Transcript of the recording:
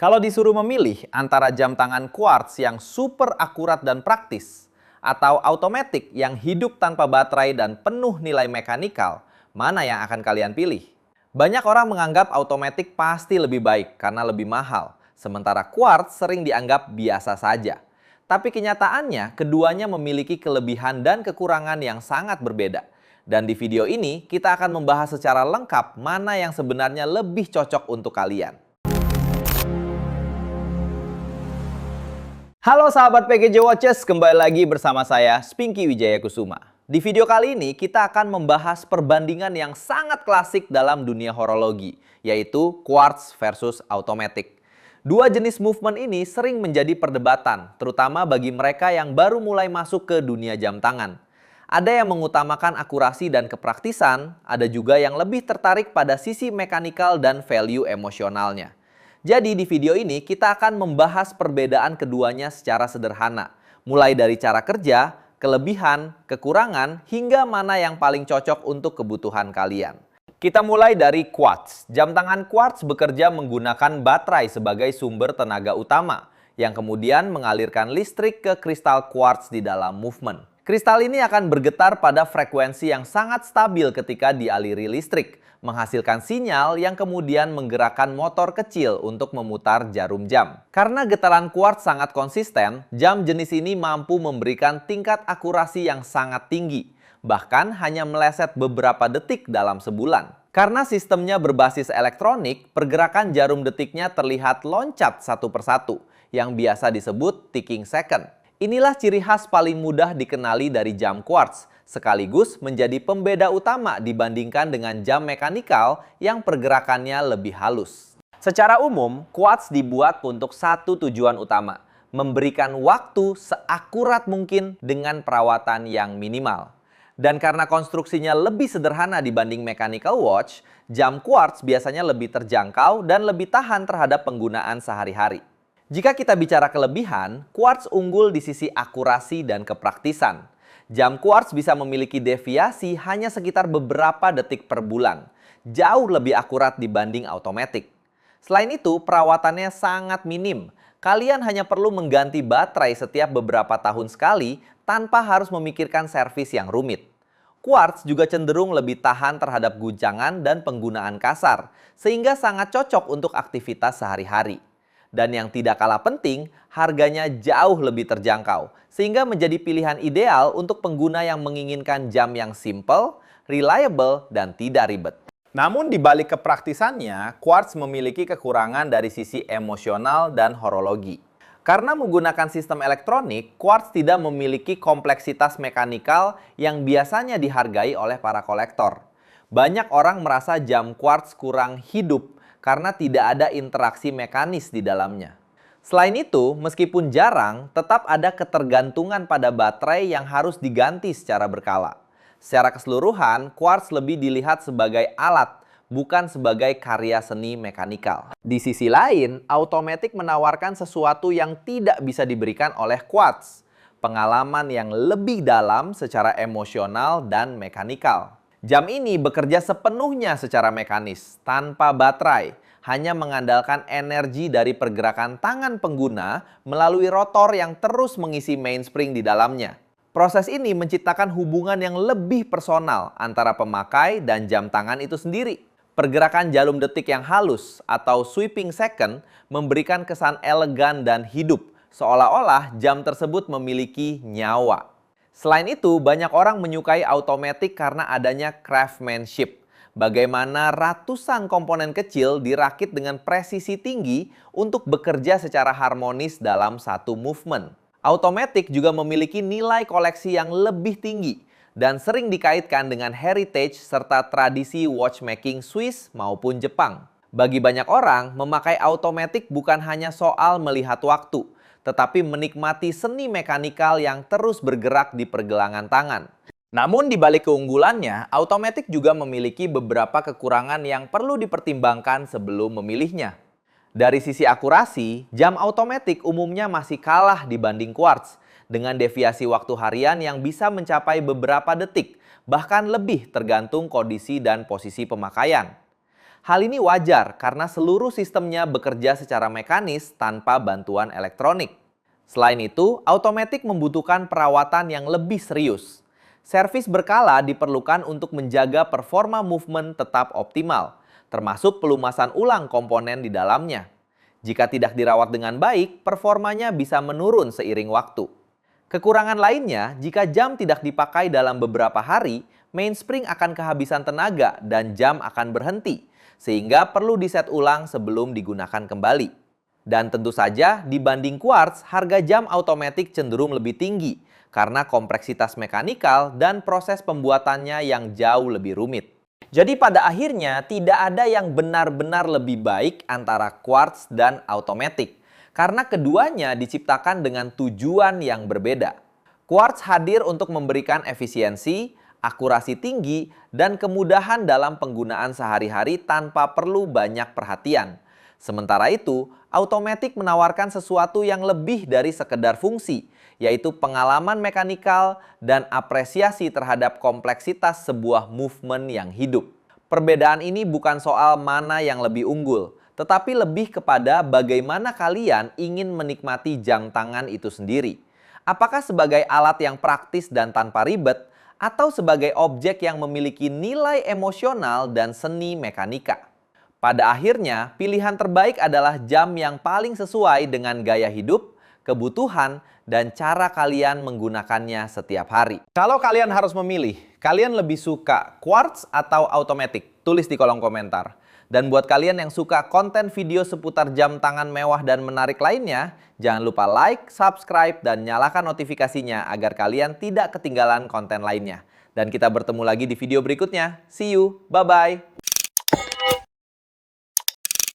Kalau disuruh memilih antara jam tangan quartz yang super akurat dan praktis, atau automatic yang hidup tanpa baterai dan penuh nilai mekanikal, mana yang akan kalian pilih? Banyak orang menganggap automatic pasti lebih baik karena lebih mahal, sementara quartz sering dianggap biasa saja. Tapi kenyataannya, keduanya memiliki kelebihan dan kekurangan yang sangat berbeda. Dan di video ini, kita akan membahas secara lengkap mana yang sebenarnya lebih cocok untuk kalian. Halo sahabat PGJ Watches, kembali lagi bersama saya, Spinky Wijaya Kusuma. Di video kali ini, kita akan membahas perbandingan yang sangat klasik dalam dunia horologi, yaitu quartz versus automatic. Dua jenis movement ini sering menjadi perdebatan, terutama bagi mereka yang baru mulai masuk ke dunia jam tangan. Ada yang mengutamakan akurasi dan kepraktisan, ada juga yang lebih tertarik pada sisi mekanikal dan value emosionalnya. Jadi di video ini kita akan membahas perbedaan keduanya secara sederhana. Mulai dari cara kerja, kelebihan, kekurangan, hingga mana yang paling cocok untuk kebutuhan kalian. Kita mulai dari quartz. Jam tangan quartz bekerja menggunakan baterai sebagai sumber tenaga utama, yang kemudian mengalirkan listrik ke kristal quartz di dalam movement. Kristal ini akan bergetar pada frekuensi yang sangat stabil ketika dialiri listrik, menghasilkan sinyal yang kemudian menggerakkan motor kecil untuk memutar jarum jam. Karena getaran quartz sangat konsisten, jam jenis ini mampu memberikan tingkat akurasi yang sangat tinggi, bahkan hanya meleset beberapa detik dalam sebulan. Karena sistemnya berbasis elektronik, pergerakan jarum detiknya terlihat loncat satu persatu, yang biasa disebut ticking second. Inilah ciri khas paling mudah dikenali dari jam quartz, sekaligus menjadi pembeda utama dibandingkan dengan jam mekanikal yang pergerakannya lebih halus. Secara umum, quartz dibuat untuk satu tujuan utama, memberikan waktu seakurat mungkin dengan perawatan yang minimal. Dan karena konstruksinya lebih sederhana dibanding mechanical watch, jam quartz biasanya lebih terjangkau dan lebih tahan terhadap penggunaan sehari-hari. Jika kita bicara kelebihan, quartz unggul di sisi akurasi dan kepraktisan. Jam quartz bisa memiliki deviasi hanya sekitar beberapa detik per bulan, jauh lebih akurat dibanding automatic. Selain itu, perawatannya sangat minim. Kalian hanya perlu mengganti baterai setiap beberapa tahun sekali tanpa harus memikirkan servis yang rumit. Quartz juga cenderung lebih tahan terhadap guncangan dan penggunaan kasar, sehingga sangat cocok untuk aktivitas sehari-hari. Dan yang tidak kalah penting, harganya jauh lebih terjangkau, sehingga menjadi pilihan ideal untuk pengguna yang menginginkan jam yang simple, reliable, dan tidak ribet. Namun di balik kepraktisannya, quartz memiliki kekurangan dari sisi emosional dan horologi. Karena menggunakan sistem elektronik, quartz tidak memiliki kompleksitas mekanikal yang biasanya dihargai oleh para kolektor. Banyak orang merasa jam quartz kurang hidup, karena tidak ada interaksi mekanis di dalamnya. Selain itu, meskipun jarang, tetap ada ketergantungan pada baterai yang harus diganti secara berkala. Secara keseluruhan, quartz lebih dilihat sebagai alat, bukan sebagai karya seni mekanikal. Di sisi lain, automatic menawarkan sesuatu yang tidak bisa diberikan oleh quartz, pengalaman yang lebih dalam secara emosional dan mekanikal. Jam ini bekerja sepenuhnya secara mekanis, tanpa baterai, hanya mengandalkan energi dari pergerakan tangan pengguna melalui rotor yang terus mengisi mainspring di dalamnya. Proses ini menciptakan hubungan yang lebih personal antara pemakai dan jam tangan itu sendiri. Pergerakan jarum detik yang halus atau sweeping second memberikan kesan elegan dan hidup, seolah-olah jam tersebut memiliki nyawa. Selain itu, banyak orang menyukai automatic karena adanya craftsmanship. Bagaimana ratusan komponen kecil dirakit dengan presisi tinggi untuk bekerja secara harmonis dalam satu movement. Automatic juga memiliki nilai koleksi yang lebih tinggi dan sering dikaitkan dengan heritage serta tradisi watchmaking Swiss maupun Jepang. Bagi banyak orang, memakai automatic bukan hanya soal melihat waktu, tetapi menikmati seni mekanikal yang terus bergerak di pergelangan tangan. Namun di balik keunggulannya, automatic juga memiliki beberapa kekurangan yang perlu dipertimbangkan sebelum memilihnya. Dari sisi akurasi, jam automatic umumnya masih kalah dibanding quartz, dengan deviasi waktu harian yang bisa mencapai beberapa detik, bahkan lebih tergantung kondisi dan posisi pemakaian. Hal ini wajar karena seluruh sistemnya bekerja secara mekanis tanpa bantuan elektronik. Selain itu, automatic membutuhkan perawatan yang lebih serius. Servis berkala diperlukan untuk menjaga performa movement tetap optimal, termasuk pelumasan ulang komponen di dalamnya. Jika tidak dirawat dengan baik, performanya bisa menurun seiring waktu. Kekurangan lainnya, jika jam tidak dipakai dalam beberapa hari, mainspring akan kehabisan tenaga dan jam akan berhenti, sehingga perlu diset ulang sebelum digunakan kembali. Dan tentu saja, dibanding quartz, harga jam automatic cenderung lebih tinggi karena kompleksitas mekanikal dan proses pembuatannya yang jauh lebih rumit. Jadi pada akhirnya tidak ada yang benar-benar lebih baik antara quartz dan automatic, karena keduanya diciptakan dengan tujuan yang berbeda. Quartz hadir untuk memberikan efisiensi, akurasi tinggi, dan kemudahan dalam penggunaan sehari-hari tanpa perlu banyak perhatian. Sementara itu, automatic menawarkan sesuatu yang lebih dari sekedar fungsi, yaitu pengalaman mekanikal dan apresiasi terhadap kompleksitas sebuah movement yang hidup. Perbedaan ini bukan soal mana yang lebih unggul, tetapi lebih kepada bagaimana kalian ingin menikmati jam tangan itu sendiri. Apakah sebagai alat yang praktis dan tanpa ribet, atau sebagai objek yang memiliki nilai emosional dan seni mekanika. Pada akhirnya, pilihan terbaik adalah jam yang paling sesuai dengan gaya hidup, kebutuhan, dan cara kalian menggunakannya setiap hari. Kalau kalian harus memilih, kalian lebih suka quartz atau automatic? Tulis di kolom komentar. Dan buat kalian yang suka konten video seputar jam tangan mewah dan menarik lainnya, jangan lupa like, subscribe, dan nyalakan notifikasinya agar kalian tidak ketinggalan konten lainnya. Dan kita bertemu lagi di video berikutnya. See you, bye-bye!